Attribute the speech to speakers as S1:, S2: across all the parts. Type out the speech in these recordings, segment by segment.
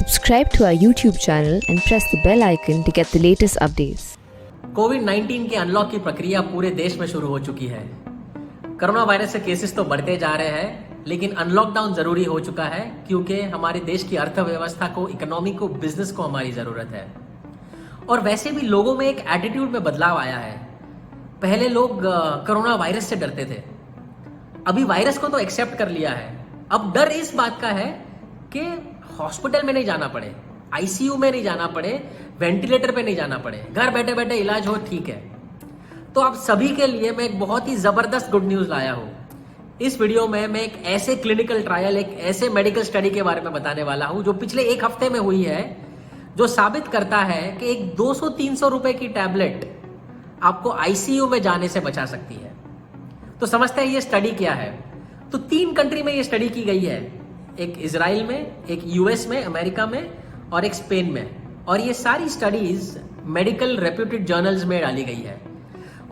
S1: Subscribe to our YouTube channel and press the bell icon to get the latest updates.
S2: कोविड-19 के unlock की प्रक्रिया पूरे देश में शुरू हो चुकी है। कोरोना वायरस के केसेस तो बढ़ते जा रहे हैं, लेकिन अनलॉकडाउन जरूरी हो चुका है क्योंकि हमारे देश की अर्थव्यवस्था को, इकोनॉमी को, बिजनेस को हमारी जरूरत है। और वैसे भी लोगों में एक एटीट्यूड में बदलाव आया है। पहले लोग कोरोना वायरस से डरते थे, अभी वायरस को तो एक्सेप्ट कर लिया है। अब डर इस बात का है कि हॉस्पिटल में नहीं जाना पड़े, आईसीयू में नहीं जाना पड़े, वेंटिलेटर पे नहीं जाना पड़े, घर बैठे बैठे इलाज हो, ठीक है। तो आप सभी के लिए मैं एक बहुत ही जबरदस्त गुड न्यूज लाया हूं। इस वीडियो में मैं एक ऐसे क्लिनिकल ट्रायल, एक ऐसे मेडिकल स्टडी के बारे में बताने वाला हूं जो पिछले एक हफ्ते में हुई है, जो साबित करता है कि एक 200-300 रुपए की टैबलेट आपको आईसीयू में जाने से बचा सकती है। तो समझते हैं ये स्टडी क्या है। तो 3 कंट्री में ये स्टडी की गई है, एक इजराइल में, एक यूएस में, अमेरिका में और एक स्पेन में। और ये सारी स्टडीज मेडिकल रेप्यूटेड जर्नल्स में डाली गई है।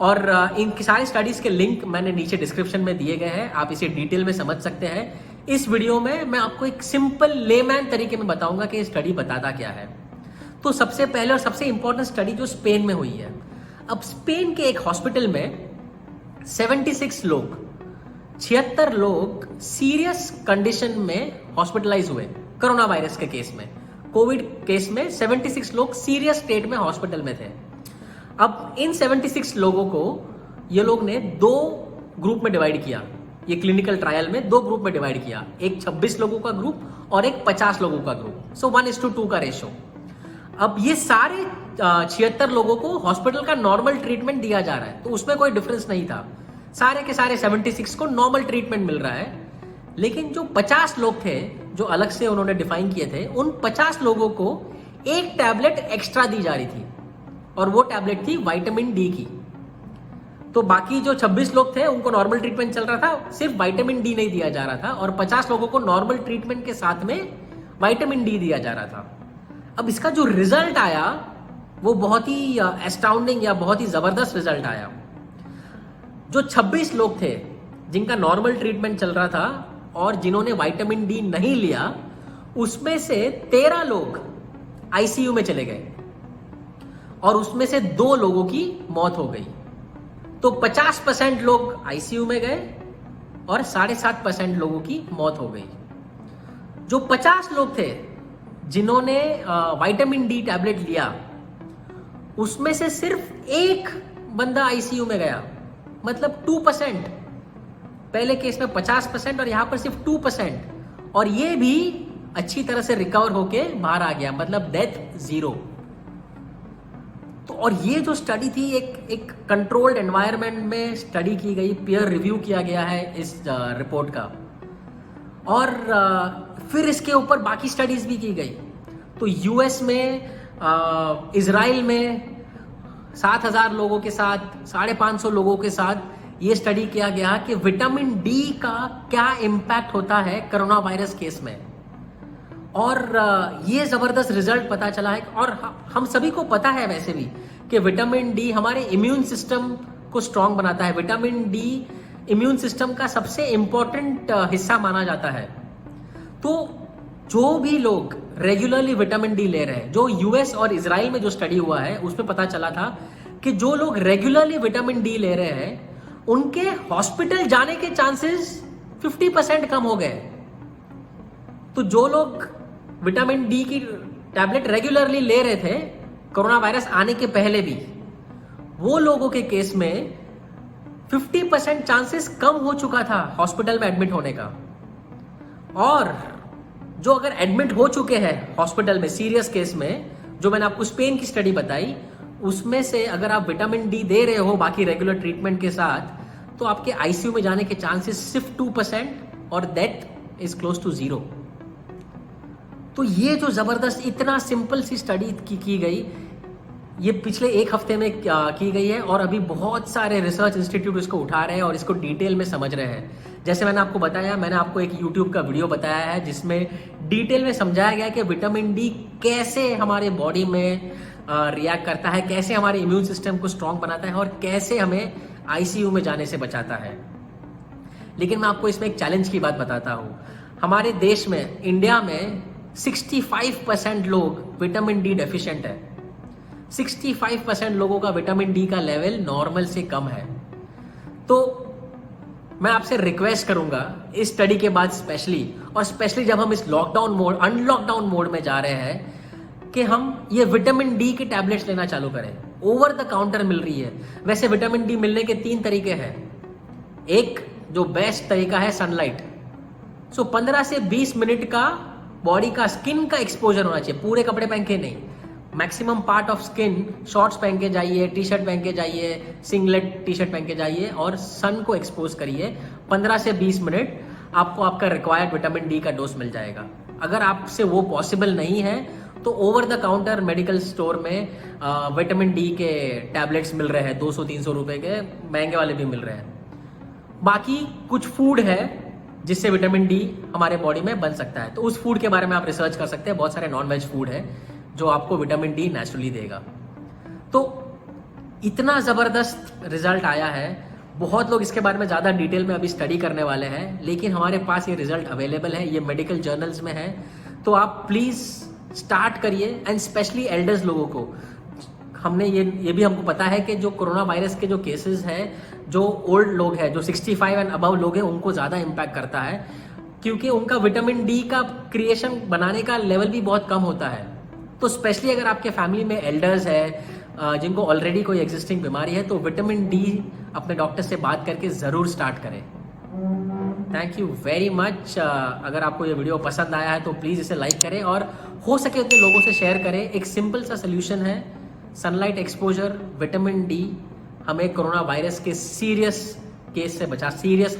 S2: और इन सारी स्टडीज के लिंक मैंने नीचे डिस्क्रिप्शन में दिए गए हैं, आप इसे डिटेल में समझ सकते हैं। इस वीडियो में मैं आपको एक सिंपल लेमैन तरीके में बताऊंगा कि ये स्टडी बताता क्या है। तो सबसे पहले और सबसे इंपॉर्टेंट स्टडी जो स्पेन में हुई है। अब स्पेन के एक हॉस्पिटल में 76 लोग सीरियस कंडीशन में हॉस्पिटलाइज हुए। कोरोना वायरस के केस में, कोविड केस में 76 लोग सीरियस स्टेट में हॉस्पिटल में थे। अब इन 76 लोगों को ये लोग ने 2 ग्रुप में डिवाइड किया। ये क्लिनिकल ट्रायल में 2 ग्रुप में डिवाइड किया, एक 26 लोगों का ग्रुप और एक 50 लोगों का ग्रुप। सो 1:2 का रेशो। अब ये सारे 76 लोगों को हॉस्पिटल का नॉर्मल ट्रीटमेंट दिया जा रहा है, तो उसमें कोई डिफरेंस नहीं था। सारे के सारे 76 को नॉर्मल ट्रीटमेंट मिल रहा है। लेकिन जो 50 लोग थे, जो अलग से उन्होंने डिफाइन किए थे, उन 50 लोगों को एक टैबलेट एक्स्ट्रा दी जा रही थी और वो टैबलेट थी विटामिन डी की। तो बाकी जो 26 लोग थे उनको नॉर्मल ट्रीटमेंट चल रहा था, सिर्फ विटामिन डी नहीं दिया जा रहा था। और 50 लोगों को नॉर्मल ट्रीटमेंट के साथ में विटामिन डी दिया जा रहा था। अब इसका जो रिजल्ट आया वो बहुत ही एस्टाउंडिंग या बहुत ही जबरदस्त रिजल्ट आया। जो 26 लोग थे जिनका नॉर्मल ट्रीटमेंट चल रहा था और जिन्होंने विटामिन डी नहीं लिया, उसमें से 13 लोग आईसीयू में चले गए और उसमें से 2 लोगों की मौत हो गई। तो 50% लोग आईसीयू में गए और 7.5% लोगों की मौत हो गई। जो 50 लोग थे जिन्होंने विटामिन डी टैबलेट लिया, उसमें से सिर्फ एक बंदा आईसीयू में गया, मतलब 2%। पहले केस में 50% और यहां पर सिर्फ 2%। और ये भी अच्छी तरह से रिकवर होके बाहर आ गया, मतलब डेथ 0। तो और ये जो स्टडी थी एक कंट्रोल्ड एनवायरनमेंट में स्टडी की गई, पीयर रिव्यू किया गया है इस रिपोर्ट का। और फिर इसके ऊपर बाकी स्टडीज भी की गई। तो यूएस में, इजराइल में 7,000 लोगों के साथ, 550 लोगों के साथ ये स्टडी किया गया कि विटामिन डी का क्या इम्पैक्ट होता है कोरोना वायरस केस में। और ये जबरदस्त रिजल्ट पता चला है। और हम सभी को पता है वैसे भी कि विटामिन डी हमारे इम्यून सिस्टम को स्ट्रांग बनाता है। विटामिन डी इम्यून सिस्टम का सबसे इंपॉर्टेंट हिस्सा माना जाता है। तो जो भी लोग रेगुलरली विटामिन डी ले रहे हैं, जो यूएस और इजराइल में जो स्टडी हुआ है उसमें पता चला था कि जो लोग रेगुलरली विटामिन डी ले रहे हैं उनके हॉस्पिटल जाने के चांसेस 50% कम हो गए। तो जो लोग विटामिन डी की टैबलेट रेगुलरली ले रहे थे कोरोना वायरस आने के पहले भी, वो लोगों के केस में 50% चांसेस कम हो चुका था हॉस्पिटल में एडमिट होने का। और जो अगर एडमिट हो चुके हैं हॉस्पिटल में सीरियस केस में, जो मैंने आपको स्पेन की स्टडी बताई, उसमें से अगर आप विटामिन डी दे रहे हो बाकी रेगुलर ट्रीटमेंट के साथ, तो आपके आईसीयू में जाने के चांसेस सिर्फ 2% और डेथ इज क्लोज टू 0। तो ये जो जबरदस्त, इतना सिंपल सी स्टडी की गई, ये पिछले एक हफ्ते में की गई है। और अभी बहुत सारे रिसर्च इंस्टीट्यूट इसको उठा रहे हैं और इसको डिटेल में समझ रहे हैं। जैसे मैंने आपको बताया, मैंने आपको एक यूट्यूब का वीडियो बताया है जिसमें डिटेल में समझाया गया है कि विटामिन डी कैसे हमारे बॉडी में रिएक्ट करता है, कैसे हमारे इम्यून सिस्टम को स्ट्रांग बनाता है और कैसे हमें आईसीयू में जाने से बचाता है। लेकिन मैं आपको इसमें एक चैलेंज की बात बताता हूँ। हमारे देश में, इंडिया में 65% लोग विटामिन डी डेफिशिएंट है। 65% लोगों का विटामिन डी का लेवल नॉर्मल से कम है। तो मैं आपसे रिक्वेस्ट करूंगा इस स्टडी के बाद स्पेशली जब हम इस अनलॉकडाउन मोड में जा रहे हैं कि हम ये विटामिन डी के टैबलेट्स लेना चालू करें। ओवर द काउंटर मिल रही है। वैसे विटामिन डी मिलने के 3 तरीके हैं। एक जो बेस्ट तरीका है सनलाइट। 15 से 20 मिनट का बॉडी का स्किन का एक्सपोजर होना चाहिए, पूरे कपड़े पहन के नहीं, maximum part of skin, shorts पहन के जाइए, टी शर्ट पहन के जाइए, सिंगलेट टी शर्ट पहन के जाइए और सन को एक्सपोज करिए। 15 से 20 मिनट आपको आपका रिक्वायर्ड विटामिन डी का डोज मिल जाएगा। अगर आपसे वो पॉसिबल नहीं है तो over the counter medical store में विटामिन डी के टैबलेट्स मिल रहे हैं, 200-300 रुपए के, महंगे वाले भी मिल रहे हैं। बाकी कुछ फूड है जिससे विटामिन डी हमारे बॉडी में बन सकता है, तो उस फूड के बारे में आप रिसर्च कर सकते हैं। बहुत सारे नॉन वेज फूड है जो आपको विटामिन डी नेचुरली देगा। तो इतना ज़बरदस्त रिजल्ट आया है। बहुत लोग इसके बारे में ज़्यादा डिटेल में अभी स्टडी करने वाले हैं, लेकिन हमारे पास ये रिजल्ट अवेलेबल है, ये मेडिकल जर्नल्स में है। तो आप प्लीज़ स्टार्ट करिए। एंड स्पेशली एल्डर्स लोगों को हमने ये भी हमको पता है कि जो कोरोना वायरस के जो केसेस हैं, जो ओल्ड लोग हैं, जो 65 एंड अबव लोग हैं, उनको ज़्यादा इम्पैक्ट करता है क्योंकि उनका विटामिन डी का क्रिएशन बनाने का लेवल भी बहुत कम होता है। तो स्पेशली अगर आपके फैमिली में एल्डर्स है जिनको ऑलरेडी कोई एग्जिस्टिंग बीमारी है, तो विटामिन डी अपने डॉक्टर से बात करके ज़रूर स्टार्ट करें। Thank you very much. अगर आपको ये वीडियो पसंद आया है तो प्लीज़ इसे लाइक करें और हो सके उतने लोगों से शेयर करें। एक सिंपल सा सोल्यूशन है, सनलाइट एक्सपोजर, विटामिन डी हमें कोरोना वायरस के सीरियस केस से सीरियस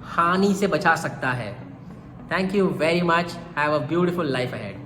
S2: हानि से बचा सकता है। Thank you very much. Have a beautiful life ahead.